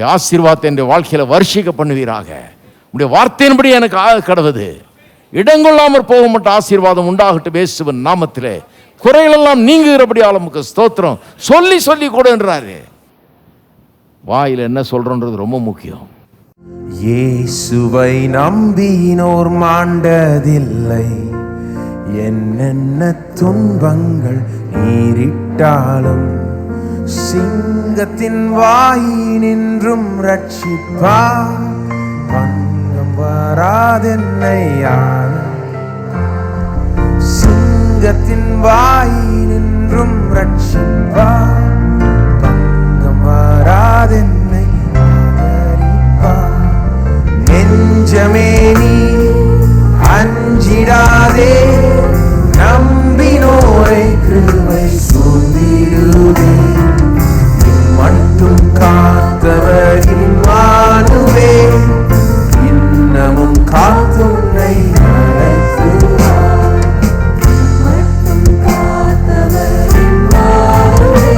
உடைய ஆசீர்வாதத்தை என் வாழ்க்கையில் வருஷிக்க பண்ணுவீராக. உடைய வார்த்தையின்படி எனக்கு ஆக கடவுது. இடங்கொள்ளாமற் போக மட்டும் ஆசீர்வாதம் உண்டாகட்டும் இயேசுவின் நாமத்திலே. குறைகளெல்லாம் நீங்குகிறபடி ஆளுமுக்கு ஸ்தோத்திரம். சொல்லி சொல்லி கொடுன்றாரு. வாயில் என்ன சொல்றோன்றது ரொம்ப முக்கியம். இயேசுவை நம்பினோர் மாண்டதில்லை. என்னென்ன துன்பங்கள் நேரிட்டாலும் சிங்கத்தின் வாயினின்றும் ரட்சிப்பார். பங்கம் வராதென்னை சிங்கத்தின் வாயினின்றும் ரட்சிப்பார். பங்கம் வராதென்னை ஆதரிப்பார். நெஞ்சமே நீ அஞ்சிடாதே, நம்பினோரை கிருபை சூழ்ந்திடுவே. மட்டும் காத்தவர் இம்மானுவே, இன்னமும் காத்துன்னை நடத்துவார். மட்டும் காத்தவர் இம்மானுவே,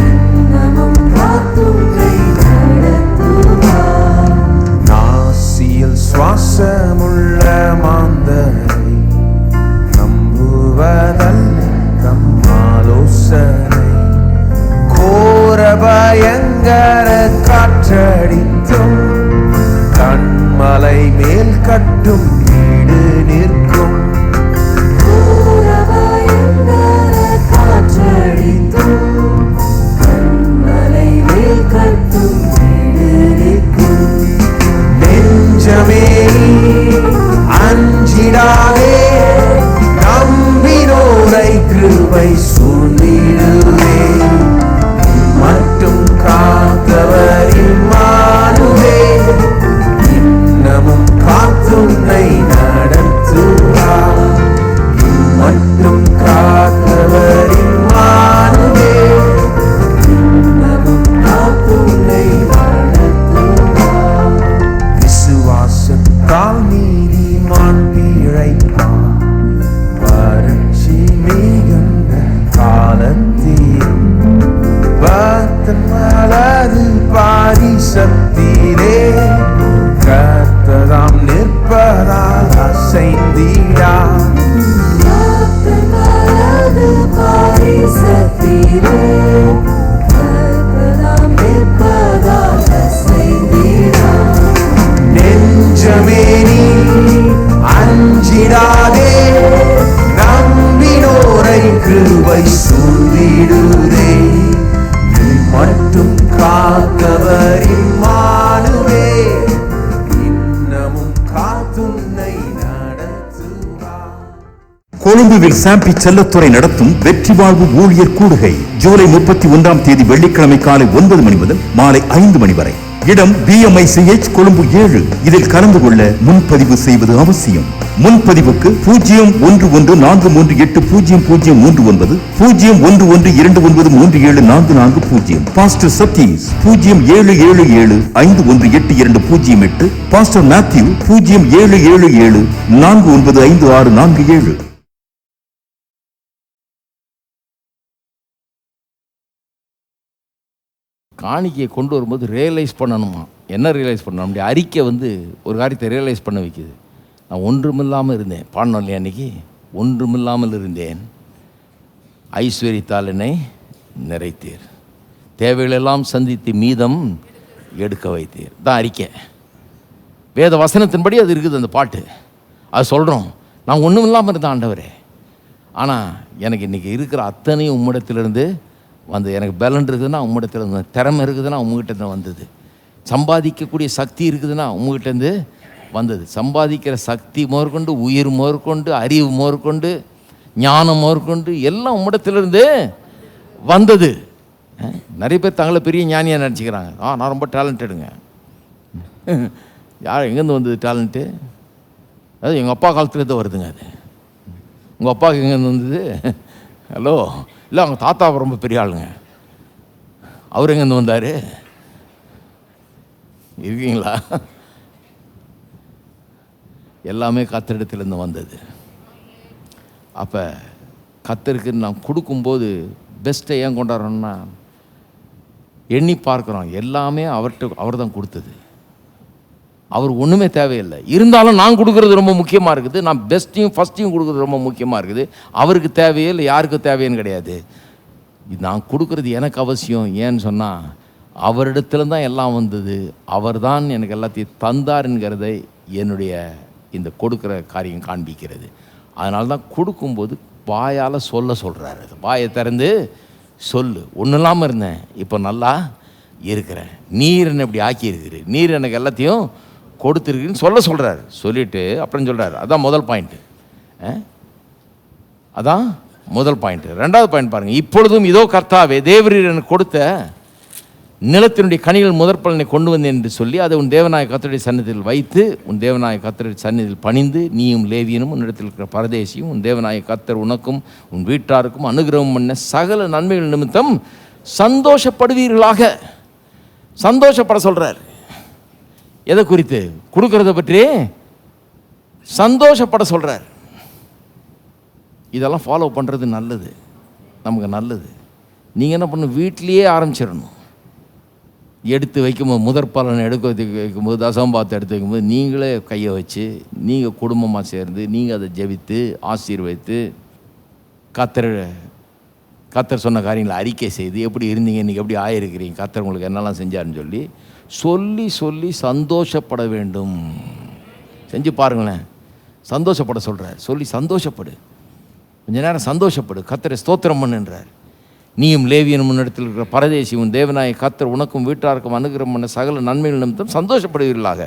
இன்னமும் காத்துன்னை நடத்துவார். நாசியில் சுவாசமுள்ள மாந்தரை நம்புவதல்ல தம்மாலோசனை. கோர பயங்கர காற்றடித்தும் கண்மலை மேல் கட்டும் வீடு நிற்கும். கோர பயங்கர காற்றடித்தும் கண்மலை மேல் கட்டும் வீடு நிற்கும். நெஞ்சமே அஞ்சிடாதே, நம்பினோரை கிருபை சூழ்ந்திடுவே. மட்டும் காத்தவர் இம்மானுவே, இன்னமும் காத்துன்னை நடத்துவார். மட்டும் காத்தவர் இம்மானுவே, இன்னமும் காத்துன்னை நடத்துவார். விசுவாசத்தால் நீதிமான் பிழைப்பான். வறட்சி மிகுந்த காலத்தில் வலது பாரிசத்திலே கர்த்ததாம் நிற்பதால் அசைந்திடா. வலது பாரிசத்திலே கர்த்ததாம் நிற்பதால் அசைந்திடா. நெஞ்சமே நீ அஞ்சிடாதே, நம்பினோரை கிருபை சூழ்ந்திடுதே. மட்டும் காத்தவர் இம்மானுவே, இன்னமும் காத்துன்னை நடத்துவார். கொழும்புவில் சாம்பி செல்லத்துறை நடத்தும் வெற்றி வாழ்வு ஊழியர் கூடுகை ஜூலை 31 வெள்ளிக்கிழமை காலை 9 மணி முதல் மாலை 5 மணி வரை. இடம் BMICH கொழும்பு 7. இதில் கலந்து கொள்ள முன்பதிவு செய்வது அவசியம். முன்பதிவுக்கு 0114380039 0112937440. பாஸ்டர் சதீஷ் 0777518208. Pastor Matthew 0777495647. காணிக்கையை கொண்டு வரும்போது ரியலைஸ் பண்ணணுமா? என்ன ரியலைஸ் பண்ணணும்? நம்முடைய அறிக்கை ஒரு காரியத்தை ரியலைஸ் பண்ண வைக்குது. நான் ஒன்றுமில்லாமல் இருந்தேன், பாடணும் இல்லையா அன்றைக்கி? ஒன்றுமில்லாமல் இருந்தேன், ஐஸ்வர்யத்தால் என்னை நிறைத்தீர், தேவைகளெல்லாம் சந்தித்து மீதம் எடுக்க வைத்தீர். தான் அறிக்கை. வேத வசனத்தின்படி அது இருக்குது அந்த பாட்டு. அது சொல்கிறோம், நான் ஒன்றும் இல்லாமல் இருந்தேன் ஆண்டவரே, ஆனால் எனக்கு இன்றைக்கி இருக்கிற அத்தனையும் உம்மிடத்திலிருந்து வந்து, எனக்கு பலன் இருக்குதுன்னா உம்மிடத்தில் இருந்து, திறமை இருக்குதுன்னா உங்ககிட்ட வந்தது, சம்பாதிக்கக்கூடிய சக்தி இருக்குதுன்னா உங்ககிட்டேருந்து வந்தது. சம்பாதிக்கிற சக்தி முதற்கொண்டு, உயிர் முதற்கொண்டு, அறிவு முதற்கொண்டு, ஞானம் முதற்கொண்டு எல்லாம் உம்மிடத்திலிருந்து வந்தது. நிறைய பேர் தங்களை பெரிய ஞானியாக நினச்சிக்கிறாங்க. நான் ரொம்ப டேலண்டடுங்க. யார் எங்கேருந்து வந்தது டேலண்ட்டு? அது எங்கள் அப்பா காலத்துலேருந்து வருதுங்க. அது உங்கள் அப்பாவுக்கு எங்கேருந்து வந்தது? ஹலோ, இல்லை அவங்க தாத்தா ரொம்ப பெரிய ஆளுங்க. அவர் எங்கேருந்து வந்தார்? இருக்கீங்களா? எல்லாமே கர்த்தரிடத்திலிருந்து வந்தது. அப்போ கர்த்தருக்கு நான் கொடுக்கும்போது பெஸ்ட்டை ஏன் கொண்டாடுறோன்னா, எண்ணி பார்க்குறோம், எல்லாமே அவர் தான் கொடுத்தது. அவர் ஒன்றுமே தேவையில்லை. இருந்தாலும் நான் கொடுக்குறது ரொம்ப முக்கியமாக இருக்குது. நான் பெஸ்ட்டையும் ஃபஸ்ட்டையும் கொடுக்குறது ரொம்ப முக்கியமாக இருக்குது. அவருக்கு தேவையே இல்லை, யாருக்கு தேவைன்னு கிடையாது. நான் கொடுக்குறது எனக்கு அவசியம். ஏன்னு சொன்னால் அவரிடத்துல தான் எல்லாம் வந்தது. அவர் தான் எனக்கு எல்லாத்தையும் தந்தாருங்கிறதை என்னுடைய இந்த கொடுக்குற காரியம் காண்பிக்கிறது. அதனால தான் கொடுக்கும்போது வாயால் சொல்கிறாரு. வாயை திறந்து சொல்லு. ஒன்றும் இல்லாமல் இருந்தேன், இப்போ நல்லா இருக்கிறேன். நீர் என்னை இப்படி ஆக்கியிருக்குது, நீர் எனக்கு எல்லாத்தையும் கொடுத்துருக்குன்னு சொல்கிறாரு. சொல்லிவிட்டு அப்புறம் சொல்கிறார். அதான் முதல் பாயிண்ட்டு. அதான் முதல் பாயிண்ட்டு. ரெண்டாவது பாயிண்ட் பாருங்கள். இப்பொழுதும் இதோ கர்த்தாவே, தேவரீர் எனக்கு கொடுத்த நிலத்தினுடைய கனிகள் முதற்பலனை கொண்டு வந்தேன் என்று சொல்லி அதை உன் தேவனாய கர்த்தருடைய சந்நிதியில் வைத்து உன் தேவனாய கர்த்தருடைய சந்நிதியில் பணிந்து நீயும் லேவியனும் உன்னிடத்தில் இருக்கிற பரதேசியும் உன் தேவனாய கர்த்தர் உனக்கும் உன் வீட்டாருக்கும் அனுகிரகம் பண்ண சகல நன்மைகள் நிமித்தம் சந்தோஷப்படுவீர்களாக. சந்தோஷப்பட சொல்கிறார். எதை குறித்து? கொடுக்கறத பற்றி சந்தோஷப்பட சொல்கிறார். இதெல்லாம் ஃபாலோ பண்ணுறது நல்லது, நமக்கு நல்லது. நீங்கள் என்ன பண்ணணும்? வீட்டிலையே ஆரம்பிச்சிடணும். எடுத்து வைக்கும்போது, முதற்பலனை வைக்கும்போது, தசம்பாத்தை எடுத்து வைக்கும்போது நீங்களே கையை வச்சு நீங்கள் குடும்பமாக சேர்ந்து நீங்கள் அதை ஜெபித்து ஆசீர்வதித்து கர்த்தர் சொன்ன காரியங்களை அறிக்கை செய்து எப்படி இருந்தீங்க, இன்றைக்கி எப்படி ஆயிருக்கிறீங்க, கர்த்தர் உங்களுக்கு என்னெல்லாம் செஞ்சாருன்னு சொல்லி சந்தோஷப்பட வேண்டும். செஞ்சு பாருங்களேன். சந்தோஷப்பட சொல்கிறார். சொல்லி சந்தோஷப்படு, கொஞ்ச நேரம் சந்தோஷப்படு, கர்த்தரை ஸ்தோத்திரம் பண்ணுன்றார். நீயும் லேவியன் முன்னிடத்தில் இருக்கிற பரதேசி உன் தேவனாய கர்த்தர் உனக்கும் வீட்டாருக்கும் அனுகிரகம் பண்ண சகல நன்மைகள் நிமித்தம் சந்தோஷப்படுவீர்களாக.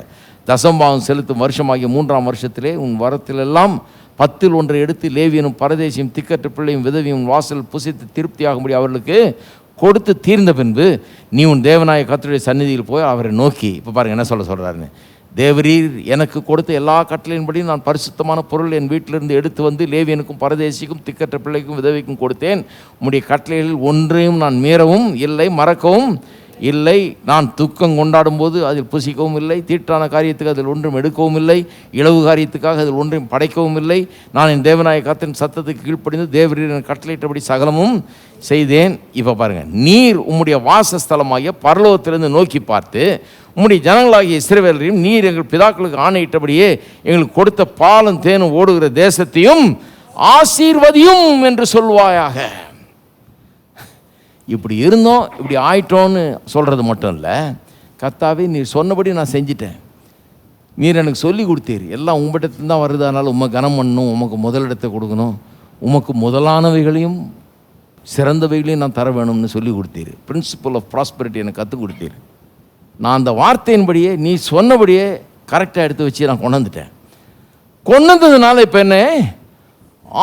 தசம்பாவம் செலுத்தும் வருஷமாகிய 3ஆம் வருஷத்திலே உன் வரத்திலெல்லாம் 10 1 எடுத்து லேவியனும் பரதேசியும் திக்கற்ற பிள்ளையும் விதவியும் வாசல் புசித்து திருப்தியாகும்படி அவர்களுக்கு கொடுத்து தீர்ந்த பின்பு நீ உன் தேவனாய கர்த்தருடைய சந்நிதியில் போய் அவரை நோக்கி, இப்போ பாருங்கள் என்ன சொல்கிறாருன்னு. தேவரீர் எனக்கு கொடுத்த எல்லா கட்டளையின்படி நான் பரிசுத்தமான பொருள் என் வீட்டிலிருந்து எடுத்து வந்து லேவியனுக்கும் பரதேசிக்கும் திக்கற்ற பிள்ளைக்கும் விதவைக்கும் கொடுத்தேன். உம்முடைய கட்டளைகளில் ஒன்றையும் நான் மீறவும் இல்லை, மறக்கவும் இல்லை. நான் துக்கம் கொண்டாடும் போது அதில் புசிக்கவும் இல்லை, தீட்டான காரியத்துக்கு அதில் ஒன்றும் எடுக்கவும் இல்லை, இளவு காரியத்துக்காக அதில் ஒன்றையும் படைக்கவும் இல்லை. நான் என் தேவனாய கர்த்தரின் சத்தத்துக்கு கீழ்ப்படிந்து தேவரீர் கட்டளையிட்டபடி சகலமும் செய்தேன். இப்போ பாருங்கள். நீர் உம்முடைய வாசஸ்தலமாகிய பரலோகத்திலிருந்து நோக்கி பார்த்து உம்முடைய ஜனங்களாகிய இஸ்ரவேலரையும் நீர் எங்கள் பிதாக்களுக்கு ஆணையிட்டபடியே எங்களுக்கு கொடுத்த பாலும் தேனும் ஓடுகிற தேசத்தையும் ஆசீர்வதியும் என்று சொல்வாயாக. இப்படி இருந்தோம், இப்படி ஆயிட்டோன்னு சொல்கிறது மட்டும் இல்லை. கர்த்தாவே நீர் சொன்னபடி நான் செஞ்சிட்டேன், நீர் எனக்கு சொல்லி கொடுத்தீர், எல்லாம் உங்கள்கிட்ட தான் வருது, அதனால் உம்மை கனம் பண்ணணும், உமக்கு முதலிடத்தை கொடுக்கணும், உமக்கு முதலானவைகளையும் சிறந்தவைகளையும் நான் தர வேணும்னு சொல்லி கொடுத்தீர். பிரின்சிபல் ஆஃப் ப்ராஸ்பரிட்டி எனக்கு கற்றுக் கொடுத்தீர். நான் அந்த வார்த்தையின்படியே நீ சொன்னபடியே கரெக்டாக எடுத்து வச்சு நான் கொண்டு வந்துட்டேன். கொண்டு வந்ததுனால இப்போ என்ன?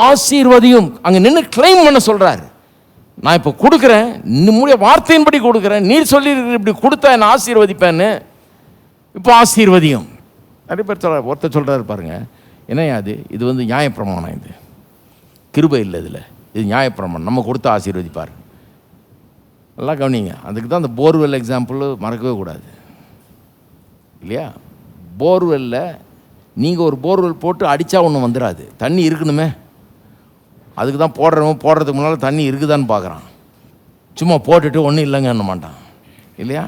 ஆசீர்வதியும். அங்கே நின்று கிளைம் பண்ண சொல்கிறாரு. நான் இப்போ கொடுக்குறேன், நம்முடைய வார்த்தையின்படி கொடுக்குறேன், நீர் சொல்லி இப்படி கொடுத்தா என்ன ஆசீர்வதிப்பேன்னு. இப்போ ஆசீர்வதியும். நிறைய பேர் ஒருத்தர் சொல்கிறாரு பாருங்க, என்னையா இது வந்து நியாயப்பிரமாணம், இது கிருபை இல்லை, இதில் இது நியாயப்பிரமாணம், நம்ம கொடுத்த ஆசீர்வதிப்பார். நல்லா கவனிங்க. அதுக்கு தான் அந்த போர்வெல் எக்ஸாம்பிள் மறக்கவே கூடாது இல்லையா? போர்வெல்லில் நீங்கள் ஒரு போர்வெல் போட்டு அடித்தா ஒன்றும் வந்துடாது, தண்ணி இருக்கணுமே. அதுக்கு தான் போடுறதுக்கு முன்னால் தண்ணி இருக்குதான்னு பார்க்குறான். சும்மா போட்டுட்டு ஒன்றும் இல்லைங்கன்னு மாட்டான் இல்லையா?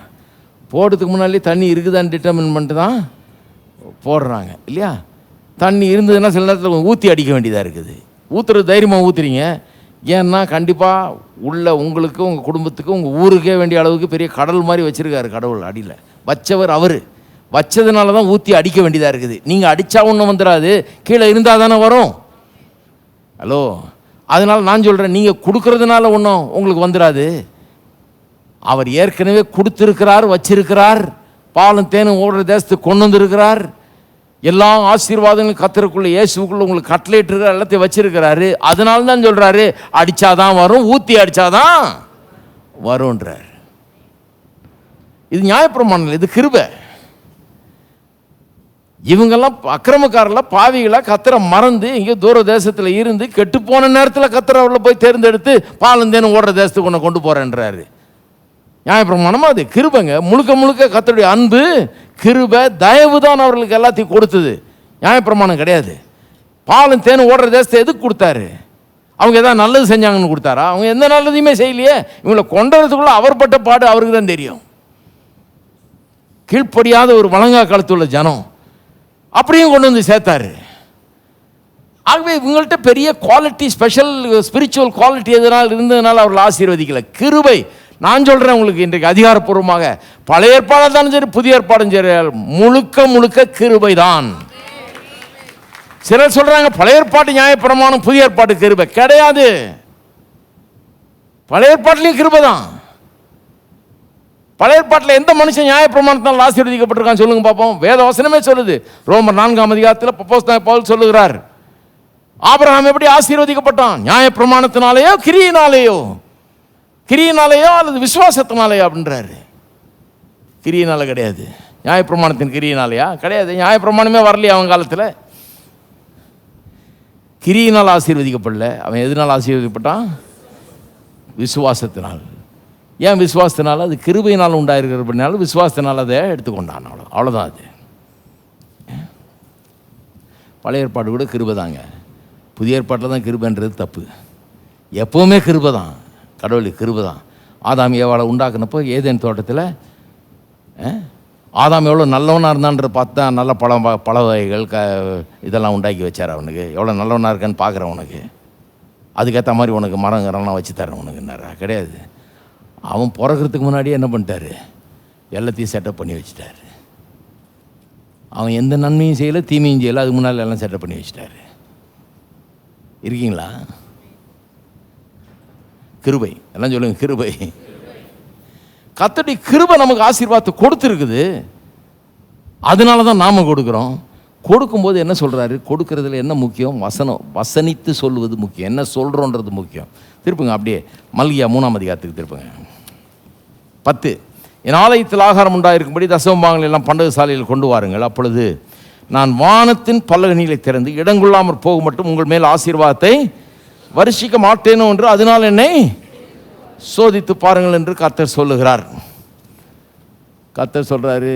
போடுறதுக்கு முன்னாலே தண்ணி இருக்குதான்னு டிட்டர்மின் பண்ணிட்டு தான் போடுறாங்க இல்லையா? தண்ணி இருந்ததுன்னா சில நேரத்தில் ஊற்றி அடிக்க வேண்டியதாக இருக்குது. ஊற்றுறது தைரியமாக ஊற்றுறீங்க. ஏன்னா கண்டிப்பாக உள்ள உங்களுக்கு, உங்கள் குடும்பத்துக்கு, உங்கள் ஊருக்கே வேண்டிய அளவுக்கு பெரிய கடல் மாதிரி வச்சுருக்காரு கடவுள். அடியில் வச்சவர் அவர், வச்சதுனால தான் ஊற்றி அடிக்க வேண்டியதாக இருக்குது. நீங்கள் அடித்தா ஒன்றும் வந்துடாது, கீழே இருந்தால் தானே வரும். ஹலோ, அதனால் நான் சொல்கிறேன், நீங்கள் கொடுக்கறதுனால ஒன்றும் உங்களுக்கு வந்துடாது. அவர் ஏற்கனவே கொடுத்துருக்கிறார், வச்சிருக்கிறார், பாலும் தேனும் ஓடுற தேசத்துக்கு கொண்டு வந்திருக்கிறார். எல்லா ஆசீர்வாதங்களும் கர்த்தருக்குள்ள இயேசுக்குள்ள உங்களுக்கு கட்டளையிட்டு எல்லாத்தையும் வச்சிருக்கிறாரு. அதனால தான் சொல்கிறாரு, அடித்தாதான் வரும், ஊற்றி அடித்தாதான் வரும்ன்றார். இது நியாயப்பிரமாணம், இது கிருபை. இவங்கெல்லாம் அக்கிரமக்காரர்கள பாவிகளாக கர்த்தரை மறந்து இங்கே தூர தேசத்தில் இருந்து கெட்டு போன நேரத்தில் கர்த்தரை அவர்களை போய் தேர்ந்தெடுத்து பாலந்தேன்னு ஓடுற தேசத்துக்கு ஒன்று கொண்டு போகிறேன்றாரு. நியாயப்பிரமாணமா? அது கிருபைங்க. முழுக்க முழுக்க கர்த்தருடைய அன்பு, கிருபை, தயவு தான் அவர்களுக்கு எல்லாத்தையும் கொடுத்தது. நியாயப்பிரமாணம் கிடையாது. பாலும் தேனும் ஓடுற தேசத்தை எதுக்கு கொடுத்தாரு? அவங்க எதாவது நல்லது செஞ்சாங்கன்னு கொடுத்தாரா? அவங்க எந்த நல்லதையுமே செய்யலையே. இவங்களை கொண்டதுக்குள்ள அவர் பட்ட பாடு அவருக்கு தான் தெரியும். கீழ்ப்படியாத ஒரு வழங்கா காலத்துள்ள ஜனம் அப்படியும் கொண்டு வந்து சேர்த்தாரு. ஆகவே இவங்கள்ட்ட பெரிய குவாலிட்டி, ஸ்பெஷல் ஸ்பிரிச்சுவல் குவாலிட்டி எதனால் இருந்ததுனால அவர்கள் ஆசீர்வதிக்கல. கிருபை. நான் சொல்கிறேன் உங்களுக்கு இன்றைக்கு அதிகாரப்பூர்வமாக, பழைய ஏற்பாடாக இருந்தாலும் சரி புதிய ஏற்பாடும் சரி, முழுக்க முழுக்க கிருபை தான். சிலர் சொல்கிறாங்க பழைய ஏற்பாட்டு நியாயப்பிரமாணம், புதிய ஏற்பாட்டு கிருபை. கிடையாது. பழைய ஏற்பாட்டிலையும் கிருபை தான். பழைய ஏற்பாட்டில் எந்த மனுஷன் நியாயப்பிரமாணத்தால் ஆசீர்வதிக்கப்பட்டிருக்கான்னு சொல்லுங்க பார்ப்போம். வேத வசனமே சொல்லுது. ரோமர் 4ஆம் அதிகாரத்தில் அப்போஸ்தலன் பவுல் சொல்லுகிறார், ஆபிரகாம் எப்படி ஆசீர்வதிக்கப்பட்டான்? நியாயப்பிரமாணத்தினாலேயோ கிரியினாலேயோ? கிரியினாலேயோ அல்லது விசுவாசத்தினாலேயோ அப்படின்றாரு. கிரியினால கிடையாது. நியாயப்பிரமாணத்தின் கிரியினாலேயா? கிடையாது. நியாயப்பிரமாணமே வரலையா அவன் காலத்தில்? கிரியினால் ஆசீர்வதிக்கப்படல. அவன் எதனால் ஆசீர்வதிக்கப்பட்டான்? விசுவாசத்தினால். ஏன் விசுவாசத்தினால? அது கிருபையினால் உண்டாயிருக்கிறதுனால விசுவாசத்தினால் அதை எடுத்துக்கொண்டான். அவ்வளோதான். அது பழைய ஏற்பாடு கூட கிருபை தாங்க. புதிய ஏற்பாட்டில் தான் கிருபைன்றது தப்பு. எப்போவுமே கிருபை தான். கடவுளுக்கு கிருபை தான். ஆதாம் ஏவாளை உண்டாக்குனப்போ ஏதேன் தோட்டத்தில் ஆதாம் எவ்வளோ நல்லவனாக இருந்தான்ற பார்த்தா நல்ல பழ வகைகள் இதெல்லாம் உண்டாக்கி வச்சார். அவனுக்கு எவ்வளோ நல்லவனாக இருக்கான்னு பார்க்குறேன். உனக்கு அதுக்கேற்ற மாதிரி உனக்கு மரங்கரெல்லாம் வச்சு தரேன் உனக்குன்னாரா? கிடையாது. அவன் பிறக்கிறதுக்கு முன்னாடியே என்ன பண்ணிட்டாரு? எல்லாத்தையும் செட்டப் பண்ணி வச்சுட்டாரு. அவன் எந்த நன்மையும் செய்யலை, தீமையும் செய்யலை. அதுக்கு முன்னால் எல்லாம் செட்டப் பண்ணி வச்சுட்டாரு. இருக்கீங்களா? கிருபை. எல்லாம் சொல்லுங்க, கிருபை. கர்த்தருடைய கிருபை நமக்கு ஆசீர்வாதத்தை கொடுத்துருக்குது. அதனால தான் நாம் கொடுக்குறோம். கொடுக்கும்போது என்ன சொல்கிறாரு? கொடுக்கறதுல என்ன முக்கியம்? வசனித்து சொல்லுவது முக்கியம். என்ன சொல்கிறோன்றது முக்கியம். திருப்புங்க அப்படியே மல்கியா 3ஆம் அதிகாரத்துக்கு திருப்புங்க. 10. என் ஆலயத்தில் ஆகாரம் உண்டாயிருக்கும்படி தசமபாகங்கள் எல்லாம் பண்டக சாலையில் கொண்டு வாருங்கள். அப்பொழுது நான் வானத்தின் பல்லகனிகளை திறந்து இடங்கொள்ளாமற் போக மட்டும் உங்கள் மேல் ஆசீர்வாதத்தை வருஷிக்க மாட்டேனோ என்று அதனால் என்னை சோதித்து பாருங்கள் என்று கர்த்தர் சொல்லுகிறார். கர்த்தர் சொல்கிறாரு,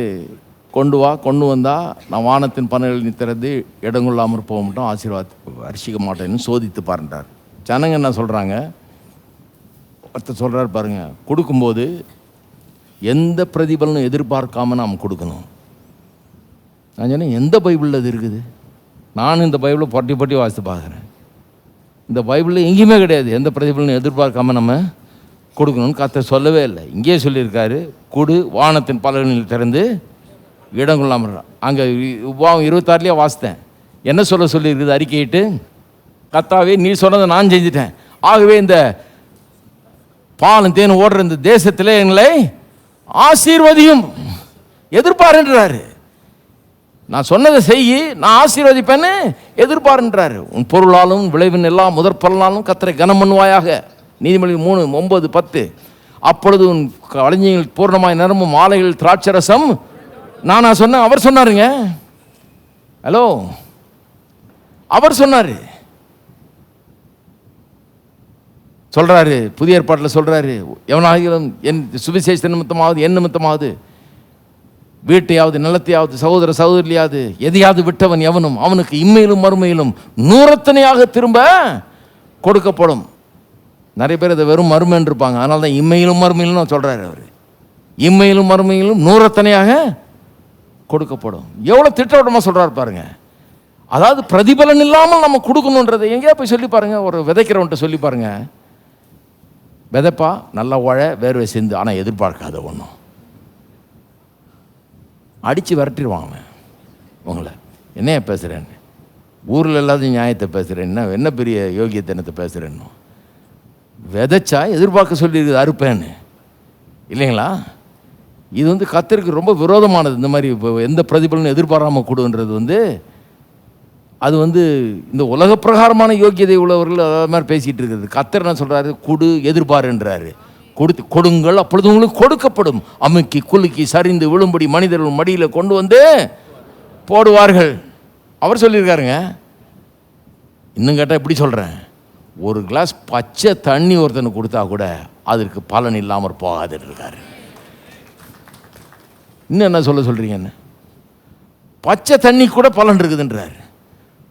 கொண்டு வா, கொண்டு வந்தா நான் வானத்தின் பல்லகனை திறந்து இடங்கொள்ளாமற் போக மட்டும் ஆசீர்வாதத்தை வருஷிக்க மாட்டேன்னு சோதித்து பாருன்றார். ஜனங்க என்ன சொல்கிறாங்க? ஒருத்தர் சொல்கிறார் பாருங்க, கொடுக்கும்போது எந்த பிரதிபலனும் எதிர்பார்க்காம நாம் கொடுக்கணும். நான் சொன்னேன், எந்த பைபிளில் அது இருக்குது? நானும் இந்த பைபிளை பொட்டி வாசித்து பார்க்குறேன். இந்த பைபிளில் எங்கேயுமே கிடையாது எந்த பிரதிபலனும் எதிர்பார்க்காம நம்ம கொடுக்கணும்னு. கர்த்தர் சொல்லவே இல்லை. இங்கேயே சொல்லியிருக்காரு, கொடு, வானத்தின் பலகனில் திறந்து இடங்கொள்ளாமல். அங்கே 26 வாசித்தேன். என்ன சொல்லியிருக்குது? அறிக்கையிட்டு, கர்த்தாவே நீ சொன்னதை நான் செஞ்சிட்டேன், ஆகவே இந்த பாலும் தேன் ஓடுற இந்த தேசத்தில் எங்களை ஆசீர்வதியும் எதிர்பாருன்றாரு. நான் சொன்னதை செய்யி, நான் ஆசீர்வதிப்பேன்னு எதிர்பாருன்றாரு. உன் பொருளாலும் விளைவின் எல்லாம் முதற் பலனாலும் கர்த்தரை கனம் பண்ணுவாயாக. நீதிமொழி 3:9-10. அப்பொழுது உன் களஞ்சியங்கள் பூர்ணமாய் நிரம்பும் மாலைகள் திராட்சரசம். நானா சொன்னேன்? அவர் சொன்னாருங்க. ஹலோ, அவர் சொன்னாரு. சொல்றாரு, புதிய ஏற்பாட்டில் சொல்றாரு, எவனாகிலும் என் சுவிசேஷ நிமித்தமாவது என் நிமித்தமாவது வீட்டையாவது நிலத்தையாவது சகோதர சகோதரியாவது எதையாவது விட்டவன் எவனும் அவனுக்கு இம்மையிலும் மறுமையிலும் 100 திரும்ப கொடுக்கப்படும். நிறைய பேர் அதை வெறும் மறுமைன்னு இருப்பாங்க. அதனால தான் இம்மையிலும் மறுமையிலும் சொல்றாரு அவர். இம்மையிலும் மறுமையிலும் 100 கொடுக்கப்படும். எவ்வளோ திட்டவட்டமாக சொல்றாரு பாருங்க. அதாவது பிரதிபலன் இல்லாமல் நம்ம கொடுக்கணுன்றதை எங்கேயா போய் சொல்லி பாருங்க. ஒரு விதைக்கிறவன்ட்ட சொல்லி பாருங்க, விதைப்பா, நல்லா உழ, வேர்வை சிந்து, ஆனால் எதிர்பார்க்காத ஒன்றும். அடித்து விரட்டிடுவாங்க அவன் உங்களை. என்னைய பேசுகிறேன்னு, ஊரில் இல்லாத நியாயத்தை பேசுகிறேன்னா, என்ன பெரிய யோகியத்தனத்தை பேசுகிறேன்னு. விதைச்சா எதிர்பார்க்க சொல்லியிருக்குது அறுப்பேன்னு, இல்லைங்களா? இது கர்த்தருக்கு ரொம்ப விரோதமானது. இந்த மாதிரி எந்த பிரதிபலனும் எதிர்பாராமல் கொடுன்றது அது இந்த உலக பிரகாரமான யோக்கியதை உள்ளவர்கள் அது மாதிரி பேசிகிட்டு இருக்கிறது. கர்த்தர் என்ன சொல்கிறாரு? கொடு, எதிர்பாருன்றாரு. கொடுங்கள், அப்பொழுது உங்களுக்கு கொடுக்கப்படும். அமுக்கி குலுக்கி சரிந்து விழும்படி மனிதர்கள் மடியில் கொண்டு வந்து போடுவார்கள். அவர் சொல்லியிருக்காருங்க. இன்னும் கேட்டால் எப்படி சொல்கிறேன், ஒரு கிளாஸ் பச்சை தண்ணி ஒருத்தனுக்கு கொடுத்தா கூட அதற்கு பலன் இல்லாமல் போகாதுன்னு இருக்காரு. இன்னும் என்ன சொல்கிறீங்கன்னு? பச்சை தண்ணி கூட பலன் இருக்குதுன்றாரு.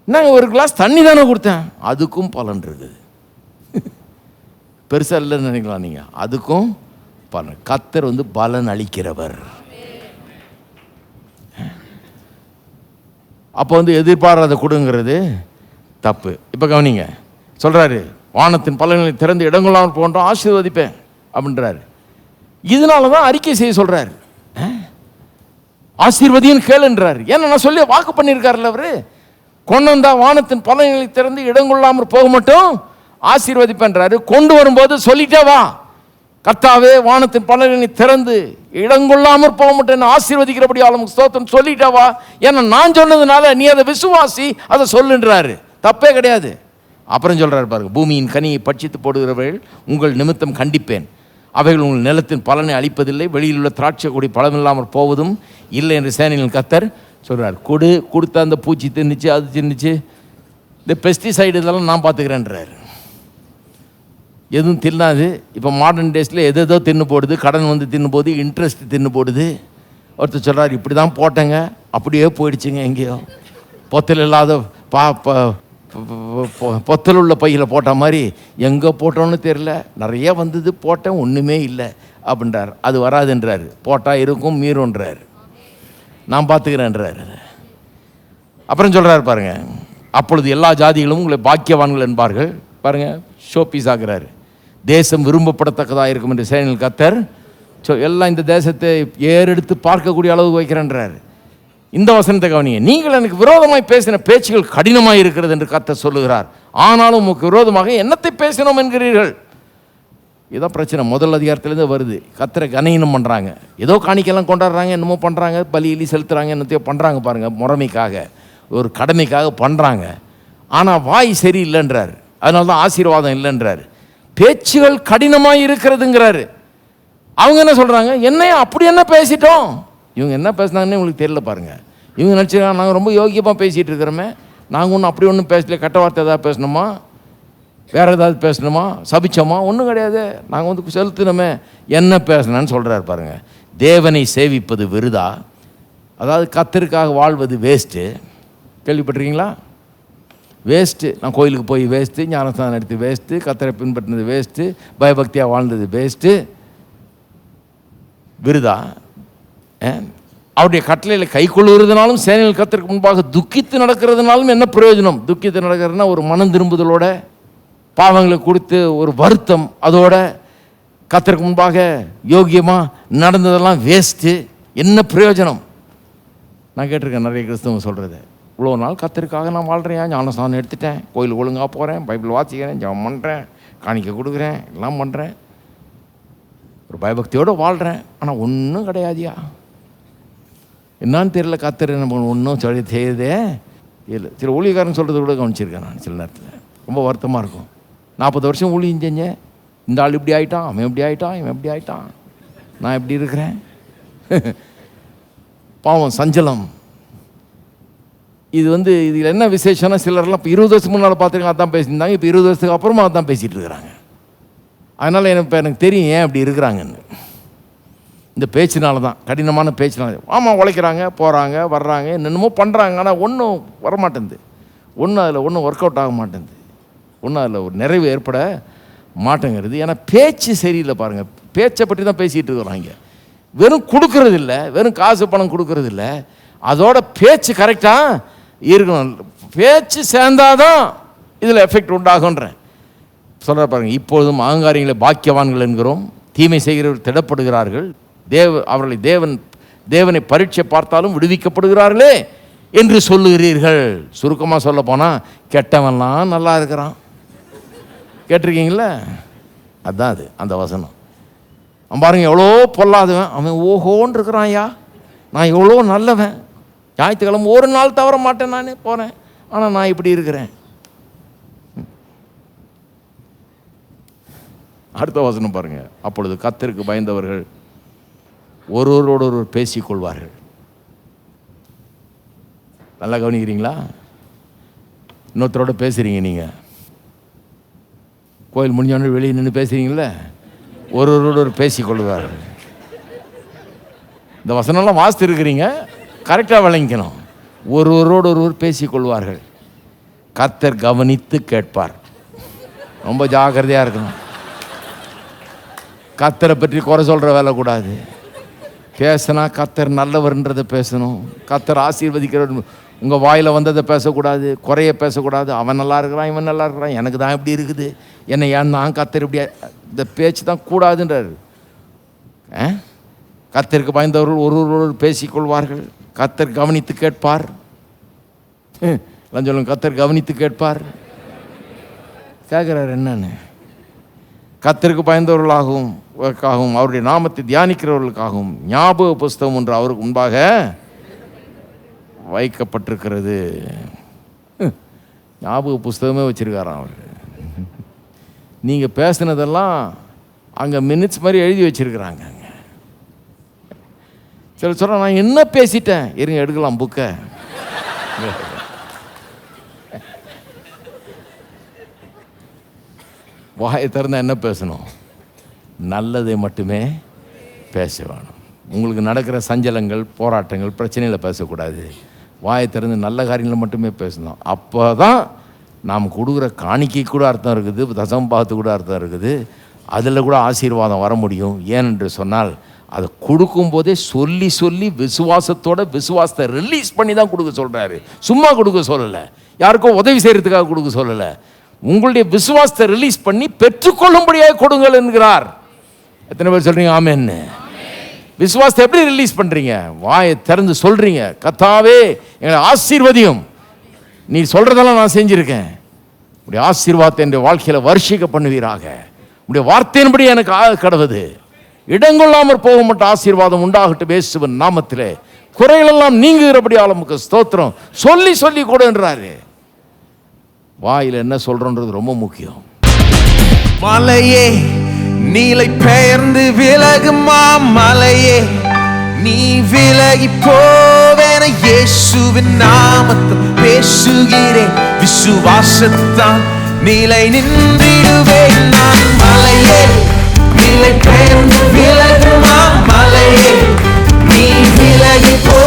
நாங்கள் ஒரு கிளாஸ் தண்ணி தானே கொடுத்தேன், அதுக்கும் பலன் இருக்குது. பெருசாக இல்லைன்னு நினைக்கலாம் நீங்கள். அதுக்கும் பலன். கர்த்தர் வந்து பலன் அளிக்கிறவர். அப்போ வந்து எதிர்பாராத கொடுங்கிறது தப்பு. இப்போ கவனிங்க, சொல்கிறாரு வானத்தின் பலன்களை திறந்து இடங்கொள்ளாமல் போன்றோம் ஆசீர்வதிப்பேன் அப்படின்றாரு. இதனால தான் அறிக்கை செய்ய சொல்கிறார். ஆசீர்வதியும் கேளுன்றார். ஏன்னா நான் சொல்லி வாக்கு பண்ணியிருக்காருல்ல அவரு. கொண்டு வந்தா வானத்தின் பலன்களை திறந்து இடங்கொள்ளாமல் போக மட்டும் ஆசீர்வதிப்பேன்றாரு. கொண்டு வரும்போது சொல்லிட்டே வா, கர்த்தாவே வானத்தின் பலன்களை திறந்து இடங்கொள்ளாமல் போக மாட்டேன்னு ஆசீர்வதிக்கிறபடி ஆளும் ஸ்தோத்திரம் சொல்லிட்டே வா. ஏன்னா நான் சொன்னதுனால நீ அதை விசுவாசி, அதை சொல்லுன்றாரு. தப்பே கிடையாது. அப்புறம் சொல்றாரு பாருங்க, பூமியின் கனியை பட்சித்து போடுகிறவர்கள் உங்கள் நிமித்தம் கண்டிப்பேன், அவைகள் உங்கள் நிலத்தின் பலனை அளிப்பதில்லை, வெளியில் உள்ள திராட்சை கொடி பலமில்லாமல் போவதும் இல்லை என்று சேனையின் கர்த்தர் சொல்கிறார். கொடுத்த அந்த பூச்சி தின்னுச்சு, அது தின்னுச்சு, இந்த பெஸ்டிசைடு இதெல்லாம் நான் பார்த்துக்கிறேன்றார். எதுவும் தின்னாது. இப்போ மாடர்ன் டேஸில் எதோ தின்னு போடுது, கடன் வந்து தின்னு போடுது, இன்ட்ரெஸ்ட் தின்னு போடுது. ஒருத்தர் சொல்கிறார் இப்படி தான் போட்டேங்க, அப்படியே போயிடுச்சுங்க, எங்கேயோ பொத்தல் இல்லாத பொத்தல் உள்ள பையில் போட்ட மாதிரி எங்கே போட்டோன்னு தெரில, நிறைய வந்தது போட்டேன் ஒன்றுமே இல்லை அப்படின்றார். அது வராதுன்றார். போட்டால் இருக்கும் மீறுன்றார். நான் பார்த்துக்கிறேன்றார். அப்புறம் சொல்கிறார் பாருங்க, அப்பொழுது எல்லா ஜாதிகளும் உங்களை பாக்கியவான்கள் என்பார்கள். பாருங்கள், ஷோ பீஸ் ஆகிறாரு. தேசம் விரும்பப்படத்தக்கதாக இருக்கும் என்று சேனையில் கர்த்தர் எல்லாம் இந்த தேசத்தை ஏறெடுத்து பார்க்கக்கூடிய அளவுக்கு வைக்கிறேன்றார். இந்த வசனத்தை கவனிங்க, நீங்கள் எனக்கு விரோதமாய் பேசின பேச்சுகள் கடினமாக இருக்கிறது என்று கர்த்தர் சொல்லுகிறார். ஆனாலும் உங்களுக்கு விரோதமாக என்னத்தை பேசினோம் என்கிறீர்கள். இதான் பிரச்சனை. முதல் அதிகாரத்துலேருந்து வருது. கர்த்தரை கனீனம் பண்ணுறாங்க, ஏதோ காணிக்கெல்லாம் கொண்டாடுறாங்க, என்னமோ பண்ணுறாங்க, பலி செலுத்துகிறாங்க, என்னத்தையோ பண்ணுறாங்க பாருங்கள், முறைமைக்காக ஒரு கடமைக்காக பண்ணுறாங்க. ஆனால் வாய் சரியில்லைன்றார். அதனால தான் ஆசீர்வாதம் இல்லைன்றார். பேச்சுகள் கடினமாக இருக்கிறதுங்கிறாரு. அவங்க என்ன சொல்கிறாங்க, என்னையா அப்படி என்ன பேசிட்டோம். இவங்க என்ன பேசுனாங்கன்னு உங்களுக்கு தெரியல பாருங்கள். இவங்க நினச்சிருக்காங்க நாங்கள் ரொம்ப யோகியமாக பேசிகிட்டு இருக்கிறோமே, நாங்கள் ஒன்றும் அப்படி ஒன்றும் பேசல, கெட்ட வார்த்தை ஏதாவது பேசணுமா, வேறு ஏதாவது பேசணுமா, சபிச்சோமா, ஒன்றும் கிடையாது, நாங்கள் வந்து செலுத்தினோமே, என்ன பேசணுன்னு சொல்கிறார் பாருங்கள். தேவனை சேவிப்பது விருதா, அதாவது கர்த்தருக்காக வாழ்வது வேஸ்ட்டு. கேள்விப்பட்டிருக்கீங்களா? வேஸ்ட்டு. நான் கோயிலுக்கு போய் வேஸ்ட்டு, ஞானஸ்தானம் எடுத்து வேஸ்ட்டு, கர்த்தரை பின்பற்றினது வேஸ்ட்டு, பயபக்தியாக வாழ்ந்தது வேஸ்ட்டு, விருதா. அவருடைய கட்டளையில் கை கொள்ளுறதுனாலும் சேனையில் கர்த்தருக்கு முன்பாக துக்கித்து நடக்கிறதுனாலும் என்ன பிரயோஜனம்? துக்கித்து நடக்கிறதுனா ஒரு மனம் திரும்புதலோட, பாவங்களை கொடுத்து ஒரு வருத்தம், அதோட கர்த்தருக்கு முன்பாக யோகியமாக நடந்ததெல்லாம் வேஸ்ட்டு. என்ன பிரயோஜனம்? நான் கேட்டிருக்கேன் நிறைய கிறிஸ்தவங்க சொல்கிறது, இவ்வளோ நாள் கர்த்தருக்காக நான் வாழ்கிறேன், ஞானஸ்தானம் எடுத்துட்டேன், கோயில் ஒழுங்காக போகிறேன், பைபிள் வாசிக்கிறேன், ஜெபம் பண்ணுறேன், காணிக்கை கொடுக்குறேன், எல்லாம் பண்ணுறேன், ஒரு பயபக்தியோடு வாழ்கிறேன், ஆனால் ஒன்றும் கிடையாதியா. என்னான்னு தெரியல, கர்த்தர் என்ன ஒன்றும் சொல்லி செய்யுதே இல்லை. சில ஊழியக்காரன் சொல்கிறது கூட கவனிச்சிருக்கேன் நான். சில நேரத்தில் ரொம்ப வருத்தமாக இருக்கும். 40 வருஷம் ஊழியம் செஞ்சேன், இந்த ஆள் இப்படி ஆகிட்டான், அவன் எப்படி ஆகிட்டான், இவன் எப்படி ஆகிட்டான், நான் எப்படி இருக்கிறேன். பாவம், சஞ்சலம். இது வந்து இதில் என்ன விசேஷம்னா, சிலர்லாம் இப்போ 20 வருஷத்துக்கு முன்னால் பார்த்துருக்காங்க அதான் பேசியிருந்தாங்க, இப்போ 20 வருஷத்துக்கு அப்புறமா அதான் பேசிகிட்டு இருக்கிறாங்க. அதனால் எனக்கு தெரியும் ஏன் அப்படி இருக்கிறாங்கன்னு. இந்த பேச்சினால தான், கடினமான பேச்சினால. ஆமாம், உழைக்கிறாங்க, போகிறாங்க, வர்றாங்க, என்னென்னமோ பண்ணுறாங்க, ஆனால் ஒன்றும் வரமாட்டேங்குது, அதில் ஒன்றும் ஒர்க் அவுட் ஆக மாட்டேங்குது, அதில் ஒரு நிறைவு ஏற்பட மாட்டேங்கிறது. ஏன்னா பேச்சு சரியில்லை பாருங்கள். பேச்சை பற்றி தான் பேசிகிட்டு இருக்கிறாங்க. வெறும் கொடுக்கறது இல்லை, வெறும் காசு பணம் கொடுக்கறது இல்லை, அதோட பேச்சு கரெக்டாக இருக்கணும். பேச்சு சேர்ந்தாதான் இதில் எஃபெக்ட் உண்டாகுன்றேன் சொல்கிற பாருங்கள். இப்பொழுதும் அகங்காரிகளை பாக்கியவான்கள் என்கிறோம், தீமை செய்கிறவர்கள் திடப்படுகிறார்கள், அவர்களை தேவனை பரீட்சை பார்த்தாலும் விடுவிக்கப்படுகிறார்களே என்று சொல்லுகிறீர்கள். சுருக்கமாக சொல்ல போனால் கெட்டவன்லாம் நல்லா இருக்கிறான். கேட்டிருக்கீங்களா? அதுதான் அது அந்த வசனம். அவன் பாருங்க எவ்வளோ பொல்லாதவன், அவன் ஓஹோன்னு இருக்கிறான். ஐயா, நான் எவ்வளோ நல்லவன், ஞாயிற்றுக்கிழமை ஒரு நாள் தவற மாட்டேன், நான் போகிறேன், ஆனால் நான் இப்படி இருக்கிறேன். அடுத்த வசனம் பாருங்க. அப்பொழுது கர்த்தருக்கு பயந்தவர்கள் ஒருவரோடு ஒருவர் பேசிக்கொள்வார்கள். நல்லா கவனிக்கிறீங்களா? இன்னொருத்தரோட பேசுகிறீங்க, நீங்கள் கோயில் முடிஞ்சோடனே வெளியே நின்று பேசுகிறீங்களே, ஒருவரோடு ஒரு பேசிக்கொள்வார்கள். இந்த வசனம்லாம் வாசித்து இருக்கிறீங்க, கரெக்டாக விளங்கிக்கணும். ஒருவரோடு ஒருவர் பேசிக்கொள்வார்கள், கர்த்தர் கவனித்து கேட்பார். ரொம்ப ஜாக்கிரதையாக இருக்கணும். கர்த்தரை பற்றி குறை சொல்கிற வேலை கூடாது. பேசினா கர்த்தர் நல்லவர்ன்றதை பேசணும். கர்த்தர் ஆசீர்வதிக்கிற உங்கள் வாயில் வந்ததை பேசக்கூடாது, குறைய பேசக்கூடாது. அவன் நல்லா இருக்கிறான், இவன் நல்லா இருக்கிறான், எனக்கு தான் இப்படி இருக்குது, என்னை ஏன் தான் கர்த்தர் இப்படி, இந்த பேச்சு தான் கூடாதுன்றார். கர்த்தருக்கு பயந்தவர்கள் ஒருவரோடு பேசிக்கொள்வார்கள், கர்த்தர் கவனித்து கேட்பார். சொல்லுங்க, கர்த்தர் கவனித்து கேட்பார். கேட்குறாரு என்னன்னு? கர்த்தருக்கு பயந்தவர்களாகவும் அவருடைய நாமத்தை தியானிக்கிறவர்களுக்காகவும் ஞாபக புஸ்தகம் ஒன்று அவருக்கு முன்பாக வைக்கப்பட்டிருக்கிறது. ஞாபக புஸ்தகமே வச்சிருக்காராம் அவர். நீங்கள் பேசுனதெல்லாம் அங்கே மினிட்ஸ் மாதிரி எழுதி வச்சிருக்கிறாங்க. சில சொல்ல நான் என்ன பேசிட்டேன், இருங்க எடுக்கலாம் புக்கை. வாயை திறந்தா என்ன பேசணும்? நல்லதை மட்டுமே பேச வேணும். உங்களுக்கு நடக்கிற சஞ்சலங்கள், போராட்டங்கள், பிரச்சனைகளை பேசக்கூடாது. வாயை திறந்து நல்ல காரியங்களை மட்டுமே பேசணும். அப்போ தான் நாம் கொடுக்குற காணிக்கை கூட அர்த்தம் இருக்குது, தசம்பாகத்து கூட அர்த்தம் இருக்குது, அதில் கூட ஆசீர்வாதம் வர முடியும். ஏனென்று சொன்னால் அதை கொடுக்கும்போதே சொல்லி சொல்லி விசுவாசத்தை ரிலீஸ் பண்ணி தான் கொடுக்க சொல்கிறாரு. சும்மா கொடுக்க சொல்லலை, யாருக்கும் உதவி செய்கிறதுக்காக கொடுக்க சொல்லலை. உங்களுடைய விசுவாசத்தை ரிலீஸ் பண்ணி பெற்றுக்கொள்ளும்படியாக கொடுங்கள் என்கிறார். எத்தனை பேர் சொல்கிறீங்க ஆமென்னு? விசுவாசத்தை எப்படி ரிலீஸ் பண்ணுறீங்க? வாயை திறந்து சொல்கிறீங்க, கர்த்தாவே எங்களை ஆசீர்வதியும், நீ சொல்கிறதெல்லாம் நான் செஞ்சுருக்கேன், உடைய ஆசீர்வாதத்தை என்னுடைய வாழ்க்கையில் வருஷிக்க பண்ணுவீராக, உடைய வார்த்தையின்படி எனக்கு கடவுது, இடங்கொள்ளாமற் போக மட்டும் ஆசீர்வாதம் உண்டாகட்டும் இயேசுவின் நாமத்திலே, குறைகளெல்லாம் நீங்குகிறபடி ஆளுமுக்கு ஸ்தோத்திரம் சொல்லி சொல்லி கொடுன்றாரு. வாயில் என்ன சொல்றோன்றது ரொம்ப முக்கியம். மலையே நீலை பெயர்ந்து விலகுமா, மலையே நீ விலகி போவேன இயேசுவின் நாமத்தில் பேசுகிறேன். விசுவாசத்தான் நிலை நின்றிடுவேன் நான். மலையே நீலை பெயர்ந்து விலகுமா, மலையே நீ விலகி போ